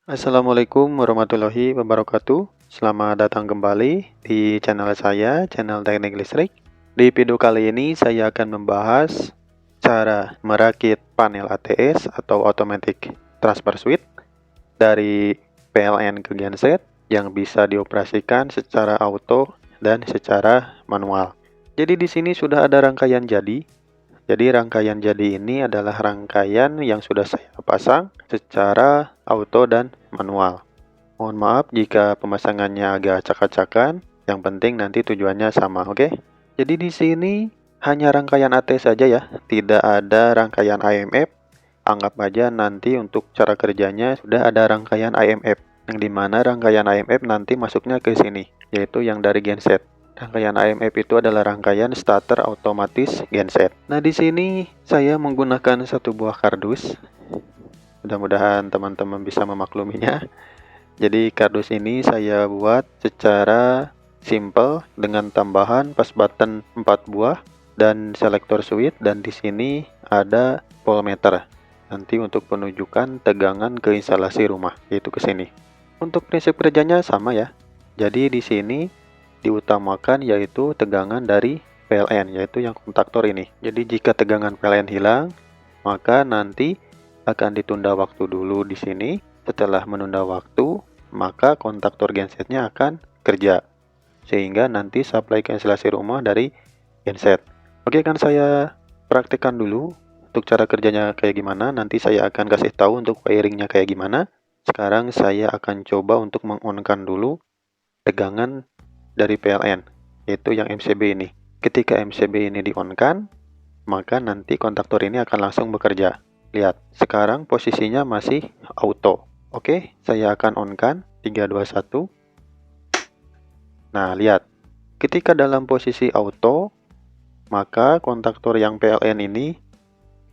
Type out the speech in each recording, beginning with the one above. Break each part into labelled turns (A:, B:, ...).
A: Assalamualaikum warahmatullahi wabarakatuh. Selamat datang kembali di channel saya, channel Teknik Listrik. Di video kali ini saya akan membahas cara merakit panel ATS atau Automatic Transfer Switch dari PLN ke genset yang bisa dioperasikan secara auto dan secara manual. Jadi di sini sudah ada rangkaian jadi. Jadi rangkaian jadi ini adalah rangkaian yang sudah saya pasang secara auto dan manual. Mohon maaf jika pemasangannya agak acak-acakan, yang penting nanti tujuannya sama, oke? Jadi di sini hanya rangkaian AT saja ya, tidak ada rangkaian IMF. Anggap aja nanti untuk cara kerjanya sudah ada rangkaian IMF, yang dimana rangkaian IMF nanti masuknya ke sini, yaitu yang dari genset. Rangkaian IMF itu adalah rangkaian starter otomatis genset. Nah, di sini saya menggunakan satu buah kardus. Mudah-mudahan teman-teman bisa memakluminya. Jadi kardus ini saya buat secara simple dengan tambahan push button 4 buah dan selektor switch, dan di sini ada voltmeter. Nanti untuk penunjukan tegangan ke instalasi rumah, yaitu ke sini. Untuk prinsip kerjanya sama ya. Jadi di sini diutamakan yaitu tegangan dari PLN, yaitu yang kontaktor ini. Jadi jika tegangan PLN hilang, maka nanti akan ditunda waktu dulu di sini. Setelah menunda waktu, maka kontaktor gensetnya akan kerja, sehingga nanti supply ke instalasi rumah dari genset. Oke, kan saya praktekkan dulu untuk cara kerjanya kayak gimana. Nanti saya akan kasih tahu untuk wiringnya kayak gimana. Sekarang saya akan coba untuk mengonkan dulu tegangan dari PLN, yaitu yang MCB ini. Ketika MCB ini di-on-kan, maka nanti kontaktor ini akan langsung bekerja. Lihat, sekarang posisinya masih auto. Oke, saya akan on-kan 3, 2, 1. Nah, lihat. Ketika dalam posisi auto, maka kontaktor yang PLN ini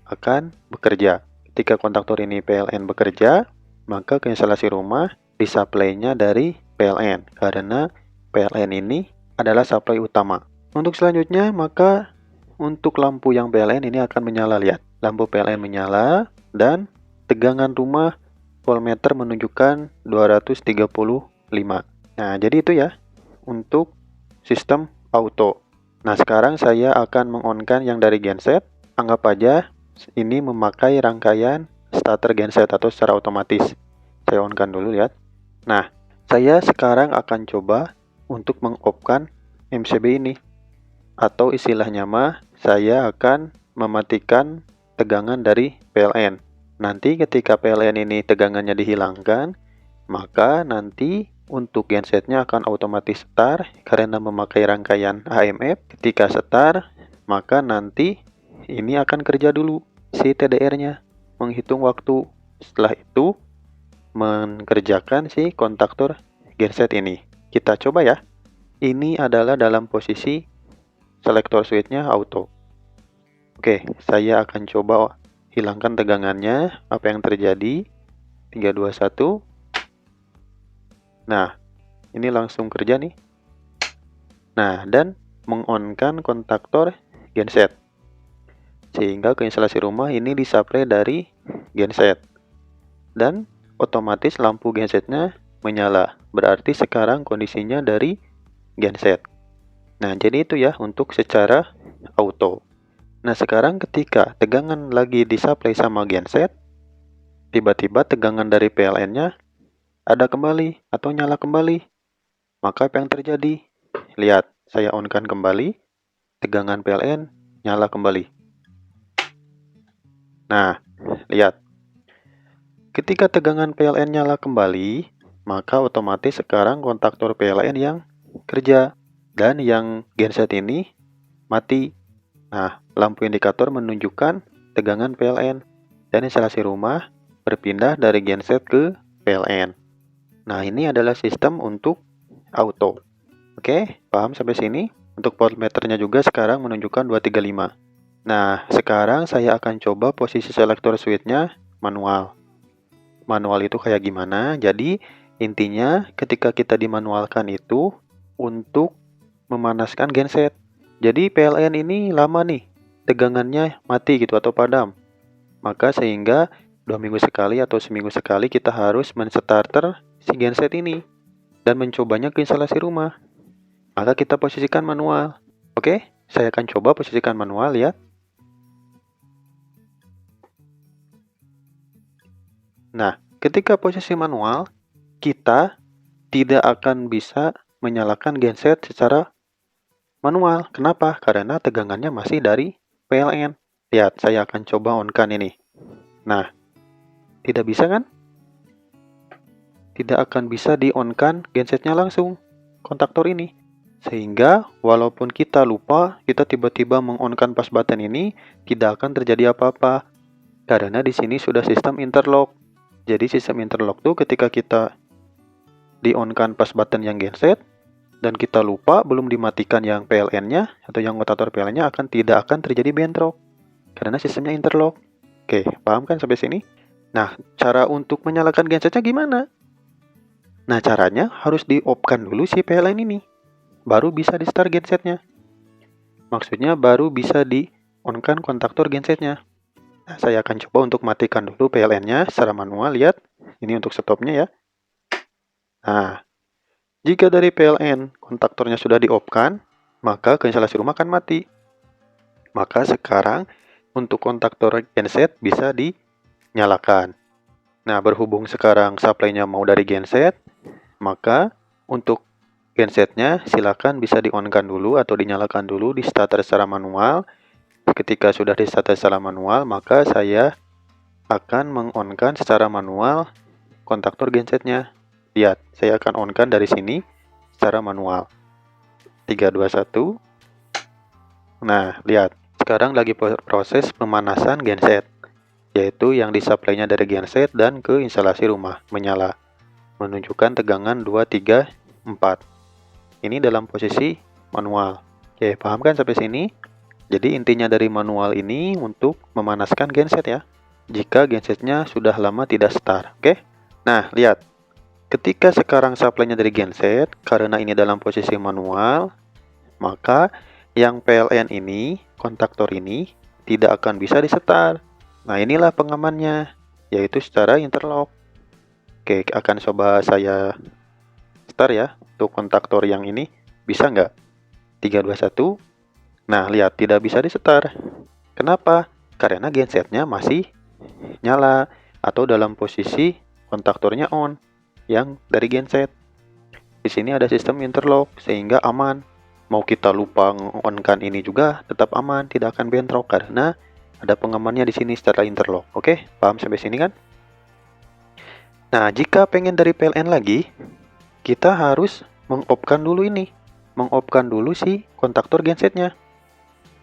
A: akan bekerja. Ketika kontaktor ini PLN bekerja, maka ke instalasi rumah disuplainya dari PLN, karena PLN ini adalah supply utama. Untuk selanjutnya, maka untuk lampu yang PLN ini akan menyala. Lihat, lampu PLN menyala dan tegangan rumah voltmeter menunjukkan 235. Nah, jadi itu ya untuk sistem auto. Nah, sekarang saya akan mengonkan yang dari genset. Anggap aja ini memakai rangkaian starter genset atau secara otomatis. Saya on-kan dulu, lihat. Nah, saya sekarang akan coba untuk meng-off-kan MCB ini, atau istilahnya mah saya akan mematikan tegangan dari PLN. Nanti ketika PLN ini tegangannya dihilangkan, maka nanti untuk gensetnya akan otomatis start karena memakai rangkaian AMF. Ketika start, maka nanti ini akan kerja dulu si TDR-nya, menghitung waktu. Setelah itu mengerjakan si kontaktor genset ini. Kita coba ya. Ini adalah dalam posisi selektor switch-nya auto. Oke, saya akan coba hilangkan tegangannya. Apa yang terjadi? 3, 2, 1. Nah, ini langsung kerja nih. Nah, dan mengonkan kontaktor genset, sehingga ke instalasi rumah ini disuplai dari genset. Dan otomatis lampu gensetnya menyala. Berarti sekarang kondisinya dari genset. Nah, jadi itu ya untuk secara auto. Nah, sekarang ketika tegangan lagi disuplai sama genset, tiba-tiba tegangan dari PLN-nya ada kembali atau nyala kembali. Maka apa yang terjadi? Lihat, saya on-kan kembali, tegangan PLN nyala kembali. Nah, lihat. Ketika tegangan PLN nyala kembali, maka otomatis sekarang kontaktor PLN yang kerja dan yang genset ini mati. Nah, lampu indikator menunjukkan tegangan PLN dan instalasi rumah berpindah dari genset ke PLN. Nah, ini adalah sistem untuk auto. Oke, paham sampai sini? Untuk voltmeternya juga sekarang menunjukkan 235. Nah, sekarang saya akan coba posisi selektor switch-nya manual. Manual itu kayak gimana? Jadi, intinya ketika kita dimanualkan itu untuk memanaskan genset. Jadi, PLN ini lama nih, tegangannya mati gitu atau padam. Maka sehingga 2 minggu sekali atau seminggu sekali kita harus men-starter si genset ini dan mencobanya ke instalasi rumah. Maka kita posisikan manual. Oke, saya akan coba posisikan manual ya. Nah, ketika posisi manual, kita tidak akan bisa menyalakan genset secara manual. Kenapa? Karena tegangannya masih dari PLN. Lihat, saya akan coba on-kan ini. Nah, tidak bisa kan? Tidak akan bisa di-on-kan gensetnya langsung, kontaktor ini. Sehingga, walaupun kita lupa, kita tiba-tiba meng-on-kan push button ini, tidak akan terjadi apa-apa. Karena di sini sudah sistem interlock. Jadi sistem interlock tuh ketika kita di-on-kan push button yang genset, dan kita lupa belum dimatikan yang PLN-nya atau yang kontaktor PLN-nya tidak akan terjadi bentrok karena sistemnya interlock. Oke, paham kan sampai sini? Nah, cara untuk menyalakan gensetnya gimana? Nah, caranya harus di-off-kan dulu si PLN ini. Baru bisa di-start gensetnya. Maksudnya baru bisa di-on-kan kontaktor gensetnya. Nah, saya akan coba untuk matikan dulu PLN-nya secara manual. Lihat, ini untuk stopnya ya. Nah, jika dari PLN kontaktornya sudah di-off-kan, maka ke instalasi rumah akan mati. Maka sekarang untuk kontaktor genset bisa dinyalakan. Nah, berhubung sekarang supply-nya mau dari genset, maka untuk gensetnya silakan bisa di-on-kan dulu atau dinyalakan dulu di starter secara manual. Ketika sudah di starter secara manual, maka saya akan meng-on-kan secara manual kontaktor gensetnya. Lihat, saya akan on-kan dari sini secara manual. 3, 2, 1. Nah, lihat. Sekarang lagi proses pemanasan genset, yaitu yang disuplainya dari genset dan ke instalasi rumah, menyala. Menunjukkan tegangan 2, 3, 4. Ini dalam posisi manual. Oke, paham kan sampai sini? Jadi intinya dari manual ini untuk memanaskan genset ya. Jika gensetnya sudah lama tidak start. Oke. Nah, lihat. Ketika sekarang supply-nya dari genset, karena ini dalam posisi manual, maka yang PLN ini, kontaktor ini, tidak akan bisa di-start. Nah, inilah pengamannya, yaitu secara interlock. Oke, akan coba saya start ya, untuk kontaktor yang ini. Bisa nggak? 3, 2, 1. Nah, lihat, tidak bisa di-start. Kenapa? Karena gensetnya masih nyala, atau dalam posisi kontaktornya on, yang dari genset. Di sini ada sistem interlock, sehingga aman. Mau kita lupa on-kan ini juga tetap aman, tidak akan bentrok karena ada pengamannya di sini secara interlock. Oke, paham sampai sini kan? Nah, jika pengen dari PLN lagi, kita harus meng-off-kan dulu ini. Meng-off-kan dulu si kontaktor gensetnya.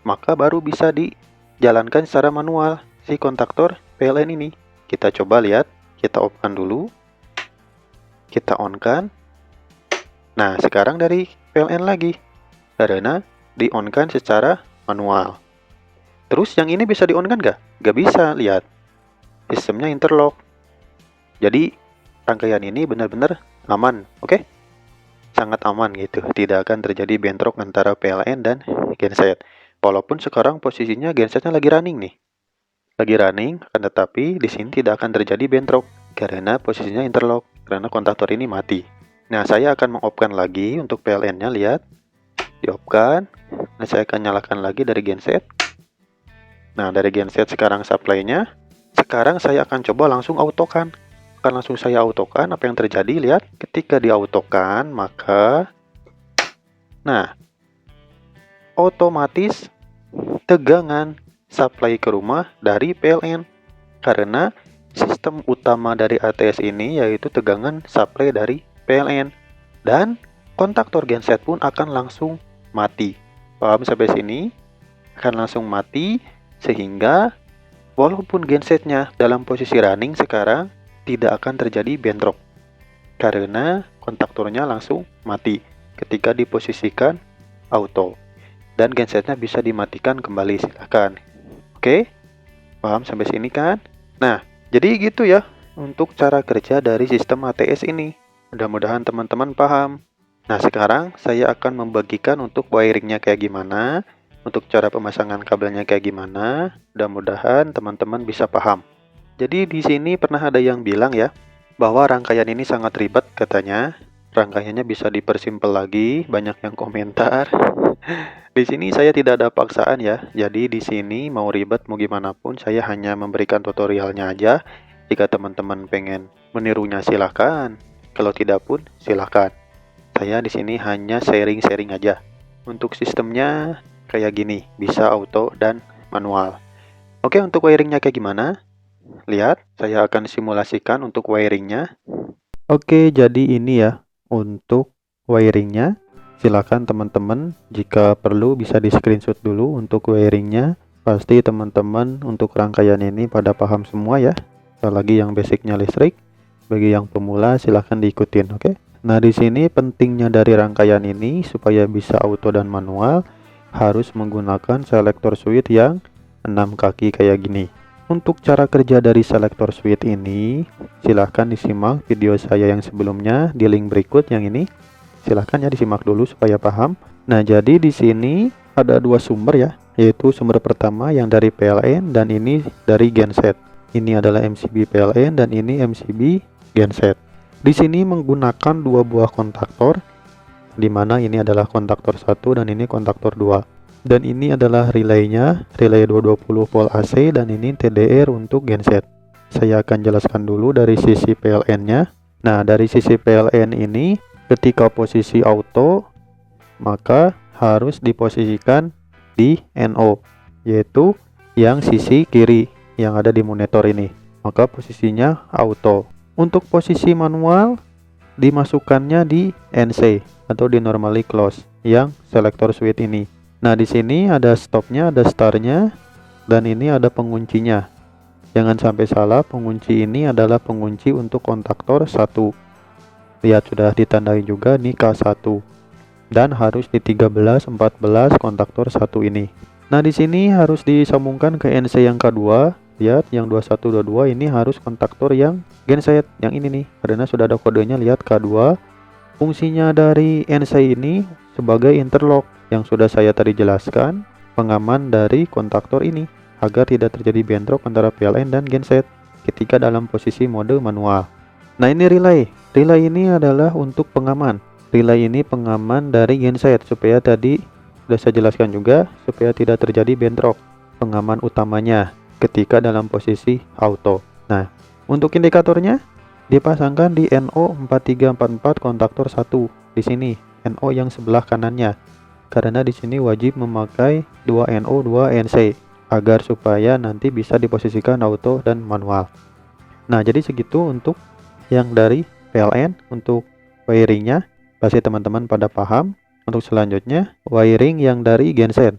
A: Maka baru bisa dijalankan secara manual si kontaktor PLN ini. Kita coba lihat, kita off-kan dulu. Kita on-kan. Nah, sekarang dari PLN lagi. Karena di-on-kan secara manual. Terus yang ini bisa di-on-kan nggak? Nggak bisa, lihat. Sistemnya interlock. Jadi, rangkaian ini benar-benar aman, oke? Sangat aman gitu. Tidak akan terjadi bentrok antara PLN dan genset. Walaupun sekarang posisinya gensetnya lagi running nih. Lagi running, akan tetapi di sini tidak akan terjadi bentrok. Karena posisinya interlock. Karena kontaktor ini mati. Nah, saya akan meng-off-kan lagi untuk PLN-nya, lihat. Di-off-kan. Nah, saya akan nyalakan lagi dari genset. Nah, dari genset sekarang supply-nya. Sekarang saya akan coba langsung auto-kan. Akan langsung saya auto-kan. Apa yang terjadi? Lihat, ketika di-auto-kan, maka nah, otomatis tegangan supply ke rumah dari PLN. Karena sistem utama dari ATS ini yaitu tegangan supply dari PLN. Dan kontaktor genset pun akan langsung mati. Paham sampai sini? Akan langsung mati sehingga walaupun gensetnya dalam posisi running sekarang tidak akan terjadi bentrok. Karena kontaktornya langsung mati ketika diposisikan auto. Dan gensetnya bisa dimatikan kembali, silakan. Oke? Paham sampai sini kan? Nah, jadi gitu ya untuk cara kerja dari sistem ATS ini. Mudah-mudahan teman-teman paham. Nah, sekarang saya akan membagikan untuk wiringnya kayak gimana, untuk cara pemasangan kabelnya kayak gimana. Mudah-mudahan teman-teman bisa paham. Jadi di sini pernah ada yang bilang ya, bahwa rangkaian ini sangat ribet katanya. Rangkaiannya bisa dipersimpel lagi, banyak yang komentar. Di sini saya tidak ada paksaan ya. Jadi di sini mau ribet mau gimana pun saya hanya memberikan tutorialnya aja. Jika teman-teman pengen menirunya silahkan. Kalau tidak pun silahkan. Saya di sini hanya sharing-sharing aja. Untuk sistemnya kayak gini, bisa auto dan manual. Oke, untuk wiringnya kayak gimana? Lihat, saya akan simulasikan untuk wiringnya. Oke, jadi ini ya untuk wiringnya. Silakan teman-teman jika perlu bisa di screenshot dulu untuk wiringnya. Pasti teman-teman untuk rangkaian ini pada paham semua ya. Apalagi yang basicnya listrik. Bagi yang pemula silahkan diikutin, oke? Nah, di sini pentingnya dari rangkaian ini supaya bisa auto dan manual harus menggunakan selektor switch yang 6 kaki kayak gini. Untuk cara kerja dari selektor switch ini, silahkan disimak video saya yang sebelumnya di link berikut yang ini. Silahkan ya disimak dulu supaya paham. Nah, jadi di sini ada dua sumber ya, yaitu sumber pertama yang dari PLN dan ini dari genset. Ini adalah MCB PLN dan ini MCB genset. Di sini menggunakan dua buah kontaktor, di mana ini adalah kontaktor 1 dan ini kontaktor 2. Dan ini adalah relaynya, relay 220 volt AC dan ini TDR untuk genset. Saya akan jelaskan dulu dari sisi PLN-nya. Nah, dari sisi PLN ini ketika posisi auto maka harus diposisikan di NO, yaitu yang sisi kiri yang ada di monitor ini. Maka posisinya auto. Untuk posisi manual dimasukkannya di NC atau di normally close yang selektor switch ini. Nah, di sini ada stopnya, ada startnya, dan ini ada penguncinya. Jangan sampai salah, pengunci ini adalah pengunci untuk kontaktor 1. Lihat sudah ditandai juga nih K1. Dan harus di 13, 14 kontaktor 1 ini. Nah, di sini harus disambungkan ke NC yang K2. Lihat yang 2122 ini harus kontaktor yang genset yang ini nih. Karena sudah ada kodenya, lihat K2. Fungsinya dari NC ini sebagai interlock yang sudah saya tadi jelaskan, pengaman dari kontaktor ini agar tidak terjadi bentrok antara PLN dan genset ketika dalam posisi mode manual. Nah, ini relay. Relay ini adalah untuk pengaman. Relay ini pengaman dari genset supaya tadi sudah saya jelaskan juga supaya tidak terjadi bentrok. Pengaman utamanya ketika dalam posisi auto. Nah, untuk indikatornya dipasangkan di NO4344 kontaktor 1 di sini, NO yang sebelah kanannya. Karena di sini wajib memakai 2 NO 2 NC agar supaya nanti bisa diposisikan auto dan manual. Nah, jadi segitu untuk yang dari PLN. Untuk wiringnya pasti teman-teman pada paham. Untuk selanjutnya wiring yang dari genset.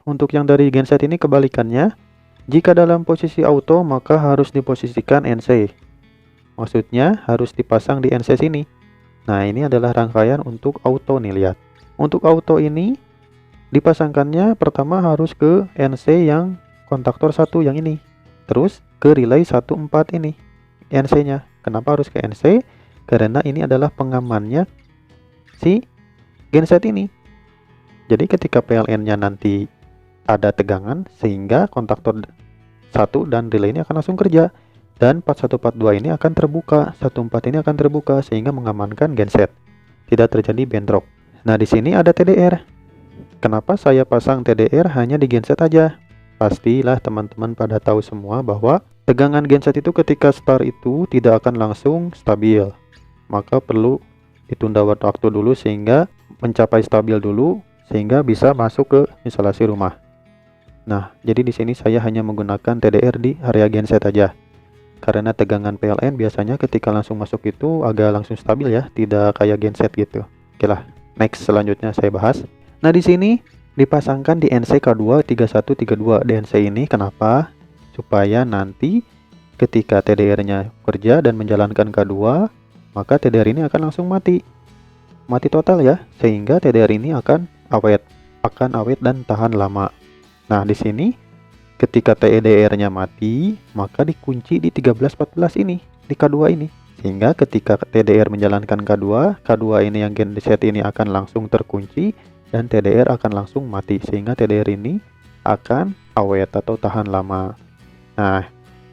A: Untuk yang dari genset ini kebalikannya, jika dalam posisi auto maka harus diposisikan NC. Maksudnya harus dipasang di NC sini. Nah, ini adalah rangkaian untuk auto nih, lihat. Untuk auto ini dipasangkannya pertama harus ke NC yang kontaktor 1 yang ini. Terus ke relay 14 ini NC-nya. Kenapa harus ke NC? Karena ini adalah pengamannya si genset ini. Jadi ketika PLN-nya nanti ada tegangan sehingga kontaktor 1 dan relay ini akan langsung kerja. Dan 4142 ini akan terbuka, 14 ini akan terbuka sehingga mengamankan genset. Tidak terjadi bentrok. Nah, di sini ada TDR. Kenapa saya pasang TDR hanya di genset aja? Pastilah teman-teman pada tahu semua bahwa tegangan genset itu ketika start itu tidak akan langsung stabil. Maka perlu ditunda waktu dulu sehingga mencapai stabil dulu sehingga bisa masuk ke instalasi rumah. Nah, jadi di sini saya hanya menggunakan TDR di area genset aja. Karena tegangan PLN biasanya ketika langsung masuk itu agak langsung stabil ya, tidak kayak genset gitu. Oke lah. Next, selanjutnya saya bahas. Nah, di sini dipasangkan di NC K2 3132. DNC ini kenapa? Supaya nanti ketika TDR-nya kerja dan menjalankan K2, maka TDR ini akan langsung mati. Mati total ya, sehingga TDR ini akan awet dan tahan lama. Nah, di sini ketika TDR-nya mati, maka dikunci di 1314 ini, di K2 ini. Sehingga ketika TDR menjalankan K2 ini yang genset ini akan langsung terkunci dan TDR akan langsung mati sehingga TDR ini akan awet atau tahan lama. Nah,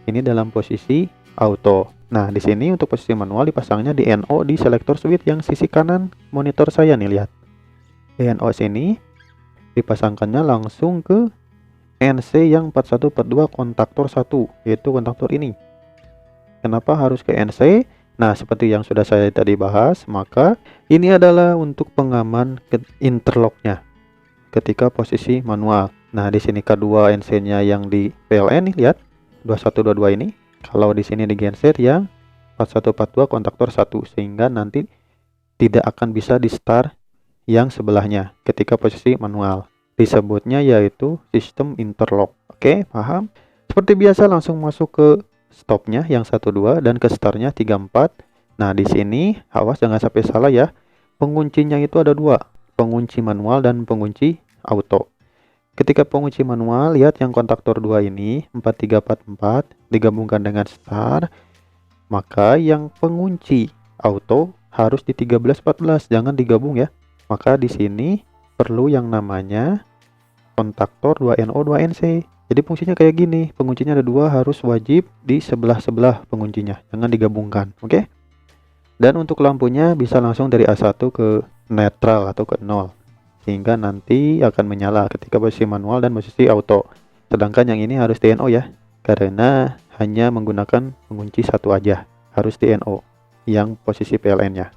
A: Ini dalam posisi auto. Nah, di sini untuk posisi manual dipasangnya di NO di selektor switch yang sisi kanan monitor saya nih, lihat. Di NO sini dipasangkannya langsung ke NC yang 4142 kontaktor 1, yaitu kontaktor ini. Kenapa harus ke NC? Nah, seperti yang sudah saya tadi bahas, maka ini adalah untuk pengaman interlocknya ketika posisi manual. Nah, di sini kedua NC-nya yang di PLN nih, lihat 2122 ini. Kalau di sini di genset yang 4142 kontaktor 1, sehingga nanti tidak akan bisa di start yang sebelahnya ketika posisi manual. Disebutnya yaitu sistem interlock. Oke, paham? Seperti biasa langsung masuk ke stopnya yang 12 dan ke startnya 34. Nah, di sini awas jangan sampai salah ya. Penguncinya itu ada dua, pengunci manual dan pengunci auto. Ketika pengunci manual, lihat yang kontaktor 2 ini 4344 digabungkan dengan start, maka yang pengunci auto harus di 1314, jangan digabung ya. Maka di sini perlu yang namanya kontaktor 2NO 2NC. Jadi fungsinya kayak gini, penguncinya ada dua, harus wajib di sebelah-sebelah penguncinya, jangan digabungkan, oke? Dan untuk lampunya bisa langsung dari A1 ke netral atau ke 0, sehingga nanti akan menyala ketika posisi manual dan posisi auto. Sedangkan yang ini harus TNO ya, karena hanya menggunakan pengunci satu aja, harus TNO yang posisi PLN-nya.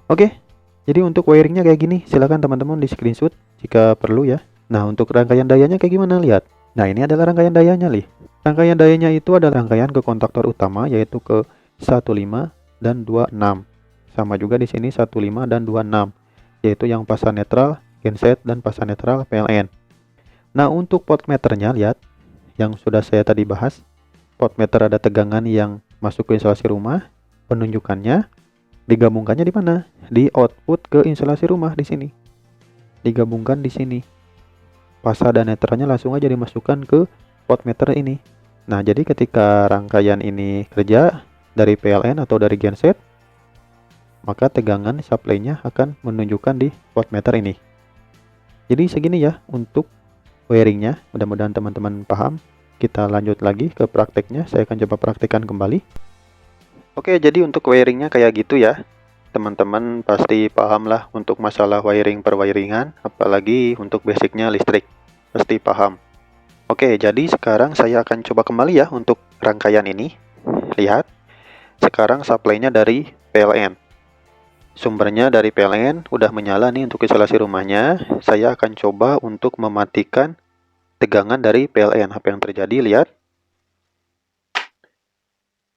A: Oke, jadi untuk wiringnya kayak gini, silahkan teman-teman di screenshot jika perlu ya. Nah, untuk rangkaian dayanya kayak gimana, lihat. Nah, ini adalah rangkaian dayanya nih. Rangkaian dayanya itu adalah rangkaian ke kontaktor utama, yaitu ke 15 dan 26. Sama juga di sini 15 dan 26, yaitu yang pasang netral genset dan pasang netral PLN. Nah, untuk potmeternya lihat yang sudah saya tadi bahas. Potmeter ada tegangan yang masuk ke instalasi rumah, penunjukannya digabungkannya di mana? Di output ke instalasi rumah di sini. Digabungkan di sini. Pasa dan netralnya langsung aja dimasukkan ke potmeter ini. Nah, jadi ketika rangkaian ini kerja dari PLN atau dari genset, maka tegangan supply-nya akan menunjukkan di potmeter ini. Jadi segini ya untuk wiringnya. Mudah-mudahan teman-teman paham. Kita lanjut lagi ke prakteknya. Saya akan coba praktekkan kembali. Oke, jadi untuk wiringnya kayak gitu ya. Teman-teman pasti paham lah untuk masalah wiring perwiringan, apalagi untuk basicnya listrik, pasti paham. Oke, jadi sekarang saya akan coba kembali ya untuk rangkaian ini. Lihat, sekarang supply-nya dari PLN. Sumbernya dari PLN udah menyala nih untuk instalasi rumahnya. Saya akan coba untuk mematikan tegangan dari PLN. Apa yang terjadi, lihat.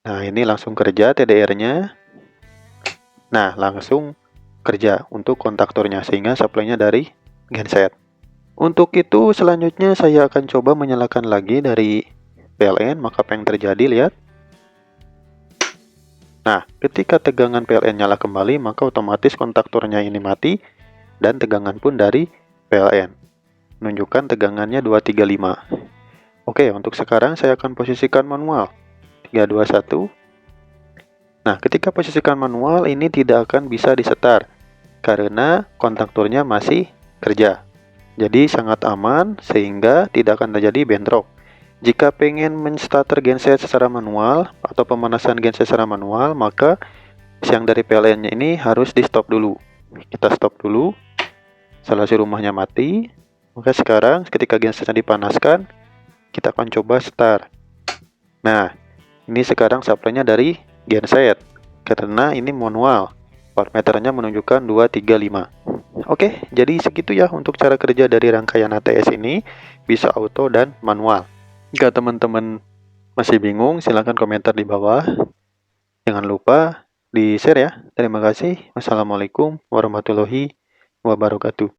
A: Nah, ini langsung kerja TDR-nya. Nah, langsung kerja untuk kontaktornya sehingga supply-nya dari genset. Untuk itu selanjutnya saya akan coba menyalakan lagi dari PLN, maka apa yang terjadi, lihat. Nah, ketika tegangan PLN nyala kembali, maka otomatis kontaktornya ini mati dan tegangan pun dari PLN. Menunjukkan tegangannya 235. Oke, untuk sekarang saya akan posisikan manual. 321. Nah, ketika posisikan manual ini tidak akan bisa disetar karena kontaktornya masih kerja. Jadi sangat aman sehingga tidak akan terjadi bentrok. Jika pengen menstarter genset secara manual atau pemanasan genset secara manual, maka yang dari PLN-nya ini harus di stop dulu. Kita stop dulu. Instalasi rumahnya mati. Maka sekarang ketika gensetnya dipanaskan, kita akan coba start. Nah, ini sekarang supply-nya dari genset karena ini manual. Potmeternya menunjukkan 235. Oke, jadi segitu ya untuk cara kerja dari rangkaian ATS ini, bisa auto dan manual. Jika teman-teman masih bingung, silahkan komentar di bawah. Jangan lupa di share ya. Terima kasih. Wassalamualaikum warahmatullahi wabarakatuh.